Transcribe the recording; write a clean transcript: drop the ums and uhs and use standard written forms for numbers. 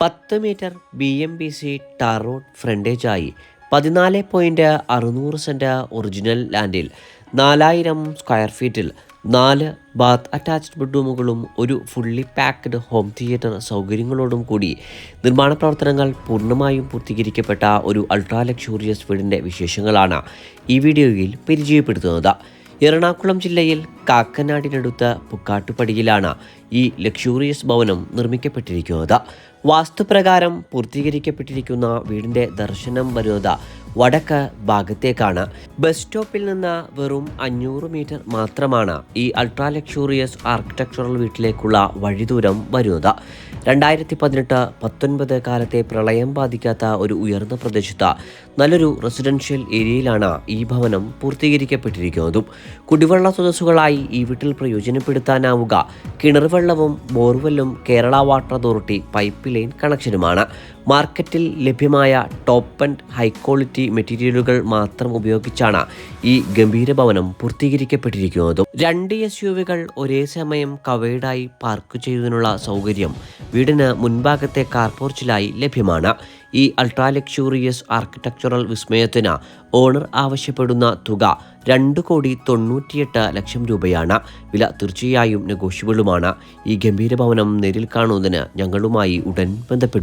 10 metre BMBC tar road ഫ്രണ്ടേജായി 14.600 cent original ലാൻഡിൽ 4000 square ഫീറ്റിൽ 4 ബാത്ത് അറ്റാച്ച്ഡ് ബെഡ്റൂമുകളും ഒരു ഫുള്ളി പാക്ക്ഡ് ഹോം തിയേറ്റർ സൗകര്യങ്ങളോടും കൂടി നിർമ്മാണ പ്രവർത്തനങ്ങൾ പൂർണ്ണമായും പൂർത്തീകരിക്കപ്പെട്ട ഒരു അൾട്രാ ലക്ഷൂറിയസ് വീടിൻ്റെ വിശേഷങ്ങളാണ് ഈ വീഡിയോയിൽ പരിചയപ്പെടുത്തുന്നത്. എറണാകുളം ജില്ലയിൽ കാക്കനാടിനടുത്ത് പുക്കാട്ടുപടിയിലാണ് ഈ ലക്ഷൂറിയസ് ഭവനം നിർമ്മിക്കപ്പെട്ടിരിക്കുന്നത്. വാസ്തുപ്രകാരം പൂർത്തീകരിക്കപ്പെട്ടിരിക്കുന്ന വീടിൻ്റെ ദർശനം വരുന്നത് വടക്ക് ഭാഗത്തേക്കാണ്. ബസ് സ്റ്റോപ്പിൽ നിന്ന് വെറും 500 മീറ്റർ മാത്രമാണ് ഈ അൾട്രാ ലക്ഷൂറിയസ് ആർക്കിടെക്ചറൽ വീട്ടിലേക്കുള്ള വഴിദൂരം വരുന്നത്. 2018-19 കാലത്തെ പ്രളയം ബാധിക്കാത്ത ഒരു ഉയർന്ന പ്രദേശത്ത് നല്ലൊരു റെസിഡൻഷ്യൽ ഏരിയയിലാണ് ഈ ഭവനം പൂർത്തീകരിക്കപ്പെട്ടിരിക്കുന്നതും. കുടിവെള്ള സ്രോതസ്സുകളായി ഈ വീട്ടിൽ പ്രയോജനപ്പെടുത്താനാവുക കിണർ വെള്ളവും ബോർവെല്ലും Kerala water authority pipe line കണക്ഷനുമാണ്. മാർക്കറ്റിൽ ലഭ്യമായ ടോപ്പ് ആൻഡ് ഹൈ ക്വാളിറ്റി മെറ്റീരിയലുകൾ മാത്രം ഉപയോഗിച്ചാണ് ഈ ഗംഭീര ഭവനം പൂർത്തീകരിക്കപ്പെട്ടിരിക്കുന്നതും. 2 SUVകൾ ഒരേ സമയം കവേർഡായി പാർക്ക് ചെയ്യുന്നതിനുള്ള സൗകര്യം വീടിന് മുൻഭാഗത്തെ കാർപോർച്ചിലായി ലഭ്യമാണ്. ഈ അൾട്രാ ലക്ഷൂറിയസ് ആർക്കിടെക്ചറൽ വിസ്മയത്തിന് ഓണർ ആവശ്യപ്പെടുന്ന തുക 2,98,00,000 രൂപയാണ്. വില തീർച്ചയായും നെഗോഷ്യബിളുമാണ്. ഈ ഗംഭീര ഭവനം നേരിൽ കാണുന്നതിന് ഞങ്ങളുമായി ഉടൻ ബന്ധപ്പെടും.